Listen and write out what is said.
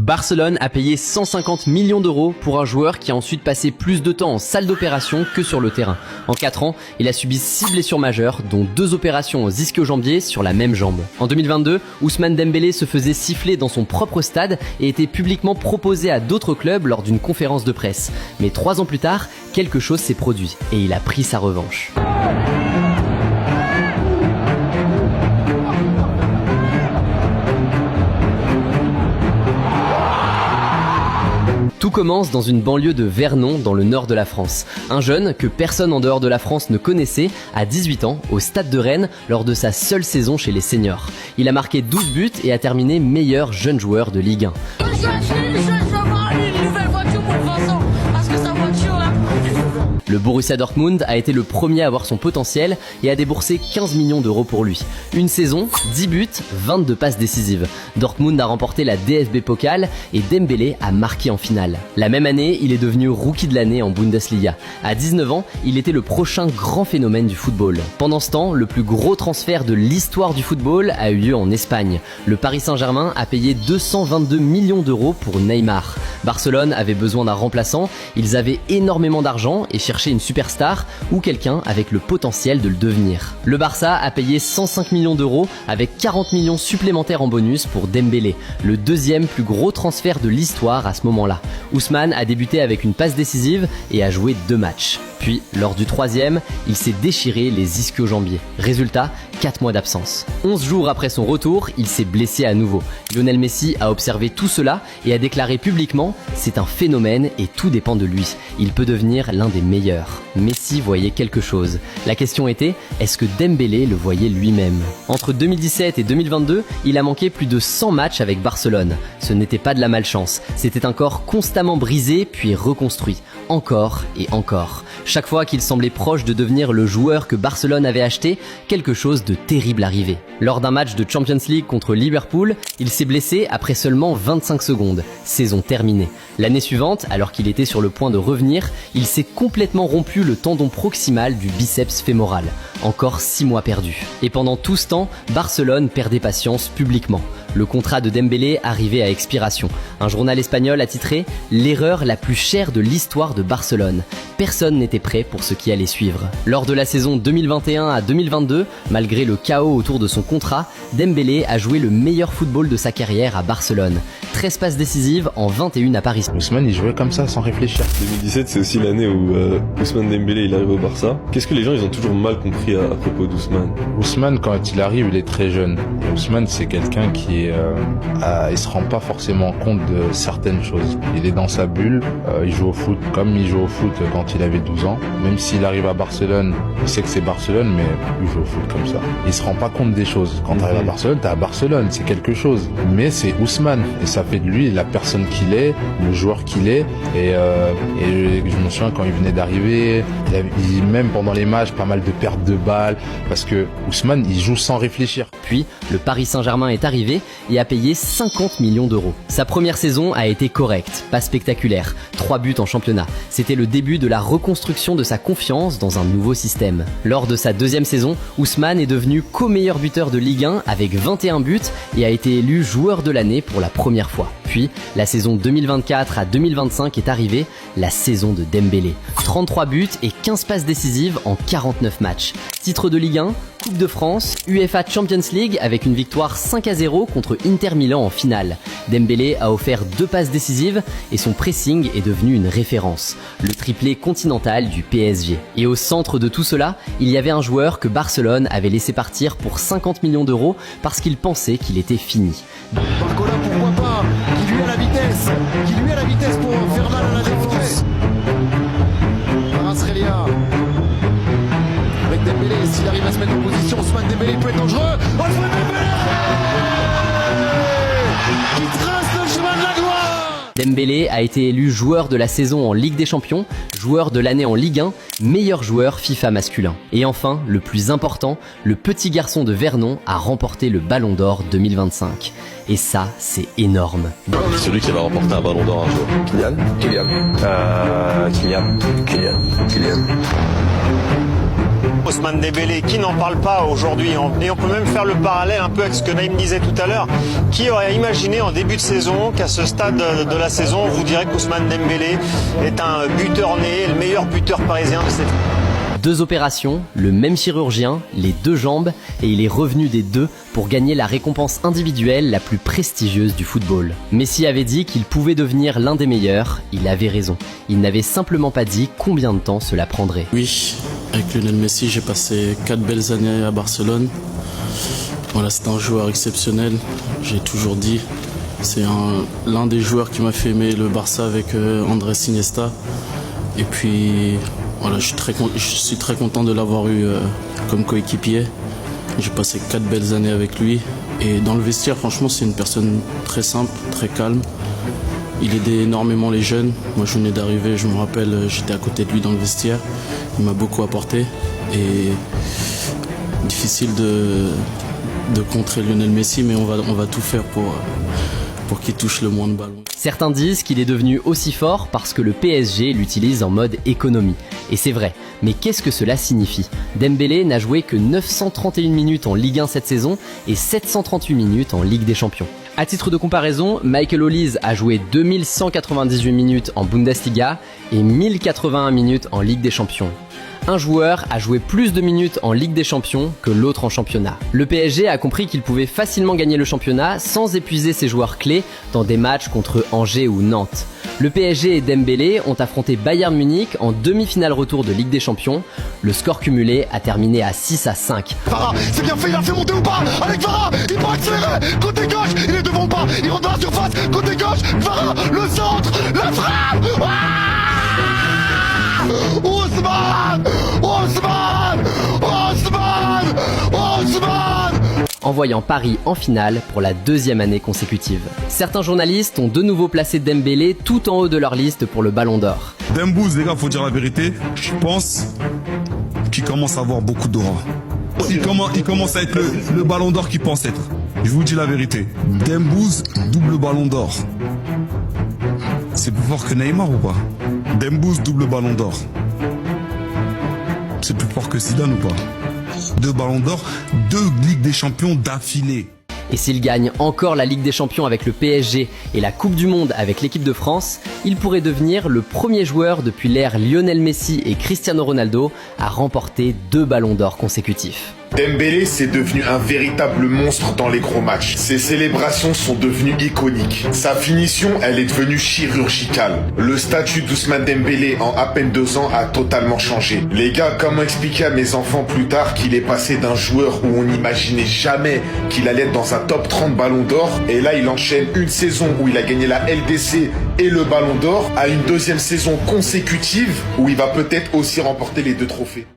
Barcelone a payé 150 millions d'euros pour un joueur qui a ensuite passé plus de temps en salle d'opération que sur le terrain. En 4 ans, il a subi 6 blessures majeures, dont 2 opérations aux ischio-jambiers sur la même jambe. En 2022, Ousmane Dembélé se faisait siffler dans son propre stade et était publiquement proposé à d'autres clubs lors d'une conférence de presse. Mais 3 ans plus tard, quelque chose s'est produit et il a pris sa revanche. Tout commence dans une banlieue de Vernon, dans le nord de la France. Un jeune que personne en dehors de la France ne connaissait, à 18 ans, au Stade de Rennes, lors de sa seule saison chez les seniors. Il a marqué 12 buts et a terminé meilleur jeune joueur de Ligue 1. Le Borussia Dortmund a été le premier à voir son potentiel et a déboursé 15 millions d'euros pour lui. Une saison, 10 buts, 22 passes décisives. Dortmund a remporté la DFB Pokal et Dembélé a marqué en finale. La même année, il est devenu rookie de l'année en Bundesliga. À 19 ans, il était le prochain grand phénomène du football. Pendant ce temps, le plus gros transfert de l'histoire du football a eu lieu en Espagne. Le Paris Saint-Germain a payé 222 millions d'euros pour Neymar. Barcelone avait besoin d'un remplaçant, ils avaient énormément d'argent et cherchaient une superstar ou quelqu'un avec le potentiel de le devenir. Le Barça a payé 105 millions d'euros avec 40 millions supplémentaires en bonus pour Dembélé, le deuxième plus gros transfert de l'histoire à ce moment-là. Ousmane a débuté avec une passe décisive et a joué 2 matchs. Puis, lors du 3e, il s'est déchiré les ischio-jambiers. Résultat, 4 mois d'absence. 11 jours après son retour, il s'est blessé à nouveau. Lionel Messi a observé tout cela et a déclaré publiquement « C'est un phénomène et tout dépend de lui. Il peut devenir l'un des meilleurs ». Messi voyait quelque chose. La question était, est-ce que Dembélé le voyait lui-même? Entre 2017 et 2022, il a manqué plus de 100 matchs avec Barcelone. Ce n'était pas de la malchance, c'était un corps constamment brisé puis reconstruit. Encore et encore. Chaque fois qu'il semblait proche de devenir le joueur que Barcelone avait acheté, quelque chose de terrible arrivait. Lors d'un match de Champions League contre Liverpool, il s'est blessé après seulement 25 secondes. Saison terminée. L'année suivante, alors qu'il était sur le point de revenir, il s'est complètement rompu le tendon proximal du biceps fémoral. Encore 6 mois perdus. Et pendant tout ce temps, Barcelone perdait patience publiquement. Le contrat de Dembélé arrivait à expiration. Un journal espagnol a titré « L'erreur la plus chère de l'histoire de Barcelone ». Personne n'était prêt pour ce qui allait suivre. Lors de la saison 2021 à 2022, malgré le chaos autour de son contrat, Dembélé a joué le meilleur football de sa carrière à Barcelone. 13 passes décisives en 21 apparitions. Ousmane, il jouait comme ça, sans réfléchir. 2017, c'est aussi l'année où Ousmane Dembélé il arrive au Barça. Qu'est-ce que les gens ils ont toujours mal compris à propos d'Ousmane? Ousmane, quand il arrive, il est très jeune. Et Ousmane, c'est quelqu'un qui il se rend pas forcément compte de certaines choses. Il est dans sa bulle, il joue au foot comme il joue au foot quand il avait 12 ans. Même s'il arrive à Barcelone, il sait que c'est Barcelone, mais il joue au foot comme ça. Il se rend pas compte des choses. Quand t'arrives à Barcelone, t'es à Barcelone, c'est quelque chose. Mais c'est Ousmane. Et ça fait de lui la personne qu'il est, le joueur qu'il est. Et je me souviens quand il venait d'arriver, même pendant les matchs, pas mal de pertes de balles, parce que Ousmane, il joue sans réfléchir. Puis, le Paris Saint-Germain est arrivé et a payé 50 millions d'euros. Sa première saison a été correcte, pas spectaculaire. 3 buts en championnat. C'était le début de la reconstruction de sa confiance dans un nouveau système. Lors de sa 2e saison, Ousmane est devenu co-meilleur buteur de Ligue 1 avec 21 buts et a été élu joueur de l'année pour la première fois. Puis, la saison 2024 à 2025 est arrivée, la saison de Dembélé. 33 buts et 15 passes décisives en 49 matchs. Titre de Ligue 1, Coupe de France, UEFA Champions League avec une victoire 5-0 contre Inter Milan en finale. Dembélé a offert 2 passes décisives et son pressing est devenu une référence. Le triplé continental du PSG. Et au centre de tout cela, il y avait un joueur que Barcelone avait laissé partir pour 50 millions d'euros parce qu'il pensait qu'il était fini. Barcola, pourquoi pas, qui lui a la vitesse pour faire mal à la défense. Kvaratskhelia avec Dembélé, s'il arrive à se mettre en position, Ousmane Dembélé peut être dangereux. Ousmane Dembélé qui trace le chemin de la gloire. Dembélé a été élu joueur de la saison en Ligue des Champions, joueur de l'année en Ligue 1, meilleur joueur FIFA masculin. Et enfin, le plus important, le petit garçon de Vernon a remporté le Ballon d'Or 2025. Et ça, c'est énorme. Celui qui va remporter un Ballon d'Or un jour. Kylian. Ousmane Dembélé, qui n'en parle pas aujourd'hui, et on peut même faire le parallèle un peu avec ce que Naïm disait tout à l'heure. Qui aurait imaginé en début de saison qu'à ce stade de la saison, on vous dirait qu'Ousmane Dembélé est un buteur né, le meilleur buteur parisien de cette... 2 opérations, le même chirurgien, les 2 jambes, et il est revenu des 2 pour gagner la récompense individuelle la plus prestigieuse du football. Messi avait dit qu'il pouvait devenir l'un des meilleurs, il avait raison. Il n'avait simplement pas dit combien de temps cela prendrait. Oui, avec Lionel Messi, j'ai passé 4 belles années à Barcelone. Voilà, c'est un joueur exceptionnel, j'ai toujours dit. C'est l'un des joueurs qui m'a fait aimer le Barça avec Andrés Iniesta. Et puis... voilà, je suis très content de l'avoir eu comme coéquipier. J'ai passé 4 belles années avec lui. Et dans le vestiaire, franchement, c'est une personne très simple, très calme. Il aidait énormément les jeunes. Moi, je venais d'arriver, je me rappelle, j'étais à côté de lui dans le vestiaire. Il m'a beaucoup apporté. Et difficile de contrer Lionel Messi, mais on va tout faire pour qu'il touche le moins de ballons. Certains disent qu'il est devenu aussi fort parce que le PSG l'utilise en mode économie. Et c'est vrai, mais qu'est-ce que cela signifie? Dembélé n'a joué que 931 minutes en Ligue 1 cette saison et 738 minutes en Ligue des Champions. À titre de comparaison, Michael Olise a joué 2198 minutes en Bundesliga et 1081 minutes en Ligue des Champions. Un joueur a joué plus de minutes en Ligue des Champions que l'autre en championnat. Le PSG a compris qu'il pouvait facilement gagner le championnat sans épuiser ses joueurs clés dans des matchs contre Angers ou Nantes. Le PSG et Dembélé ont affronté Bayern Munich en demi-finale retour de Ligue des Champions. Le score cumulé a terminé à 6-5. Varane, c'est bien fait, il a fait monter ou pas? Avec Varane, il peut accélérer, côté gauche, il est devant ou pas? Il rentre dans la surface, côté gauche, Varane, le centre, la frappe. Ousmane! Ousmane! Ousmane! Ousmane! Envoyant Paris en finale pour la 2e année consécutive. Certains journalistes ont de nouveau placé Dembélé tout en haut de leur liste pour le Ballon d'Or. Dembouz, les gars, faut dire la vérité, je pense qu'il commence à avoir beaucoup d'aura. Il commence à être le Ballon d'Or qu'il pense être. Je vous dis la vérité. Dembouz, double Ballon d'Or. C'est plus fort que Neymar ou pas? Dembouz, double Ballon d'Or. C'est plus fort que Zidane ou pas? 2 Ballons d'Or, 2 Ligues des Champions d'affilée. Et s'il gagne encore la Ligue des Champions avec le PSG et la Coupe du Monde avec l'équipe de France, il pourrait devenir le premier joueur depuis l'ère Lionel Messi et Cristiano Ronaldo à remporter 2 Ballons d'Or consécutifs. Dembélé, c'est devenu un véritable monstre dans les gros matchs. Ses célébrations sont devenues iconiques. Sa finition, elle est devenue chirurgicale. Le statut d'Ousmane Dembélé en à peine 2 ans a totalement changé. Les gars, comment expliquer à mes enfants plus tard qu'il est passé d'un joueur où on n'imaginait jamais qu'il allait être dans un top 30 Ballon d'Or, et là il enchaîne une saison où il a gagné la LDC et le Ballon d'Or, à une 2e saison consécutive où il va peut-être aussi remporter les 2 trophées.